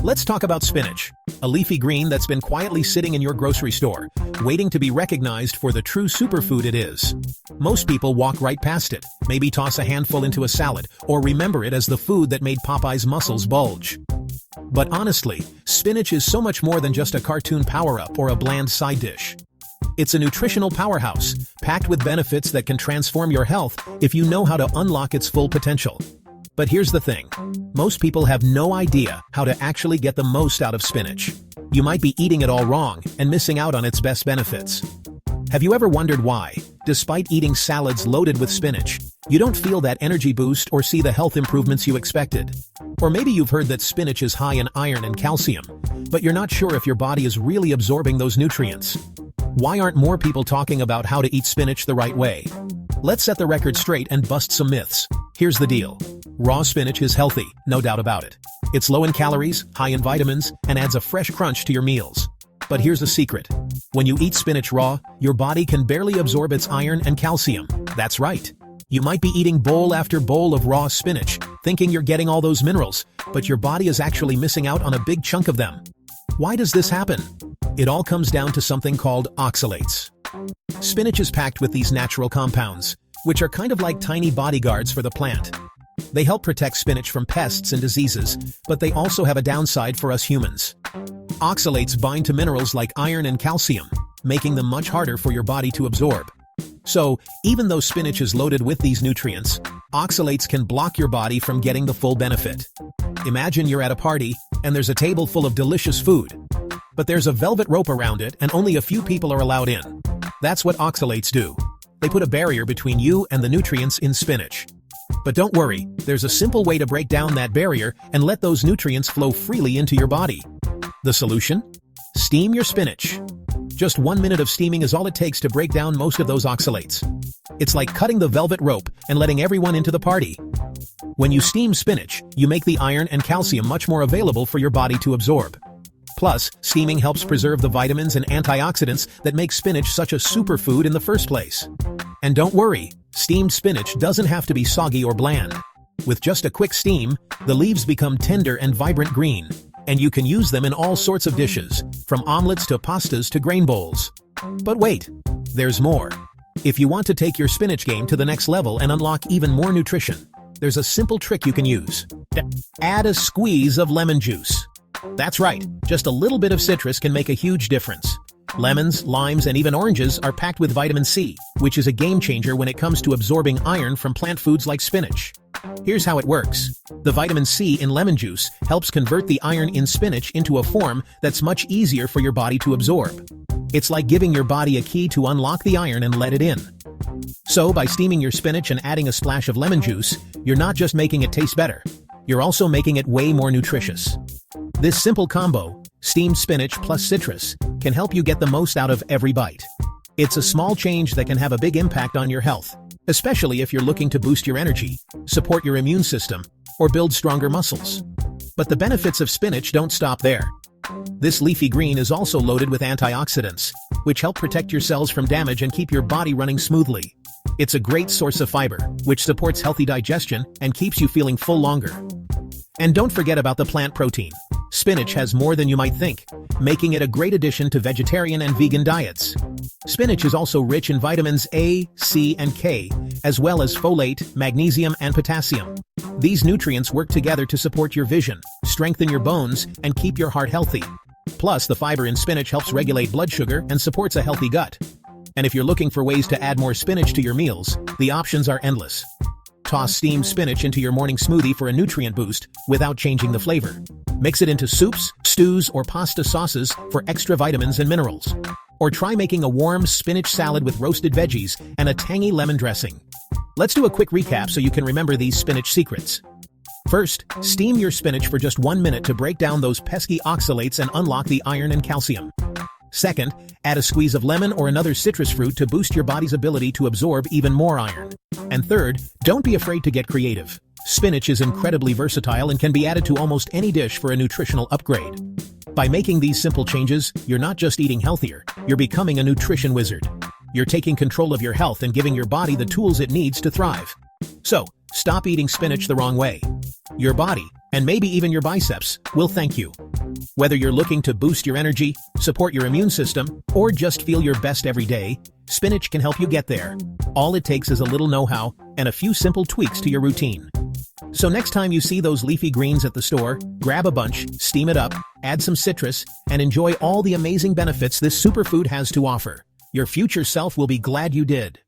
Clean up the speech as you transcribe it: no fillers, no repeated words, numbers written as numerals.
Let's talk about spinach, a leafy green that's been quietly sitting in your grocery store, waiting to be recognized for the true superfood it is. Most people walk right past it, maybe toss a handful into a salad, or remember it as the food that made Popeye's muscles bulge. But honestly, spinach is so much more than just a cartoon power-up or a bland side dish. It's a nutritional powerhouse, packed with benefits that can transform your health if you know how to unlock its full potential. But here's the thing. Most people have no idea how to actually get the most out of spinach. You might be eating it all wrong and missing out on its best benefits. Have you ever wondered why, despite eating salads loaded with spinach, you don't feel that energy boost or see the health improvements you expected? Or maybe you've heard that spinach is high in iron and calcium, but you're not sure if your body is really absorbing those nutrients. Why aren't more people talking about how to eat spinach the right way? Let's set the record straight and bust some myths. Here's the deal. Raw spinach is healthy, no doubt about it. It's low in calories, high in vitamins, and adds a fresh crunch to your meals. But here's the secret. When you eat spinach raw, your body can barely absorb its iron and calcium. That's right. You might be eating bowl after bowl of raw spinach, thinking you're getting all those minerals, but your body is actually missing out on a big chunk of them. Why does this happen? It all comes down to something called oxalates. Spinach is packed with these natural compounds, which are kind of like tiny bodyguards for the plant. They help protect spinach from pests and diseases, but they also have a downside for us humans. Oxalates bind to minerals like iron and calcium, making them much harder for your body to absorb. So, even though spinach is loaded with these nutrients, oxalates can block your body from getting the full benefit. Imagine you're at a party, and there's a table full of delicious food. But there's a velvet rope around it and only a few people are allowed in. That's what oxalates do. They put a barrier between you and the nutrients in spinach. But don't worry, there's a simple way to break down that barrier and let those nutrients flow freely into your body. The solution? Steam your spinach. Just 1 minute of steaming is all it takes to break down most of those oxalates. It's like cutting the velvet rope and letting everyone into the party. When you steam spinach, you make the iron and calcium much more available for your body to absorb. Plus, steaming helps preserve the vitamins and antioxidants that make spinach such a superfood in the first place. And don't worry, steamed spinach doesn't have to be soggy or bland. With just a quick steam, the leaves become tender and vibrant green, and you can use them in all sorts of dishes, from omelets to pastas to grain bowls. But wait, there's more. If you want to take your spinach game to the next level and unlock even more nutrition, there's a simple trick you can use. Add a squeeze of lemon juice. That's right, just a little bit of citrus can make a huge difference. Lemons, limes, and even oranges are packed with vitamin C, which is a game changer when it comes to absorbing iron from plant foods like spinach. Here's how it works. The vitamin C in lemon juice helps convert the iron in spinach into a form that's much easier for your body to absorb. It's like giving your body a key to unlock the iron and let it in. So, by steaming your spinach and adding a splash of lemon juice, you're not just making it taste better, you're also making it way more nutritious. This simple combo, steamed spinach plus citrus, can help you get the most out of every bite. It's a small change that can have a big impact on your health, especially if you're looking to boost your energy, support your immune system, or build stronger muscles. But the benefits of spinach don't stop there. This leafy green is also loaded with antioxidants, which help protect your cells from damage and keep your body running smoothly. It's a great source of fiber, which supports healthy digestion and keeps you feeling full longer. And don't forget about the plant protein. Spinach has more than you might think, making it a great addition to vegetarian and vegan diets. Spinach is also rich in vitamins A, C, and K, as well as folate, magnesium, and potassium. These nutrients work together to support your vision, strengthen your bones, and keep your heart healthy. Plus, the fiber in spinach helps regulate blood sugar and supports a healthy gut. And if you're looking for ways to add more spinach to your meals, the options are endless. Toss steamed spinach into your morning smoothie for a nutrient boost without changing the flavor. Mix it into soups, stews, or pasta sauces for extra vitamins and minerals. Or try making a warm spinach salad with roasted veggies and a tangy lemon dressing. Let's do a quick recap so you can remember these spinach secrets. First, steam your spinach for just 1 minute to break down those pesky oxalates and unlock the iron and calcium. Second, add a squeeze of lemon or another citrus fruit to boost your body's ability to absorb even more iron. And third, don't be afraid to get creative. Spinach is incredibly versatile and can be added to almost any dish for a nutritional upgrade. By making these simple changes, you're not just eating healthier, you're becoming a nutrition wizard. You're taking control of your health and giving your body the tools it needs to thrive. So, stop eating spinach the wrong way. Your body, and maybe even your biceps, will thank you. Whether you're looking to boost your energy, support your immune system, or just feel your best every day, spinach can help you get there. All it takes is a little know-how and a few simple tweaks to your routine. So next time you see those leafy greens at the store, grab a bunch, steam it up, add some citrus, and enjoy all the amazing benefits this superfood has to offer. Your future self will be glad you did.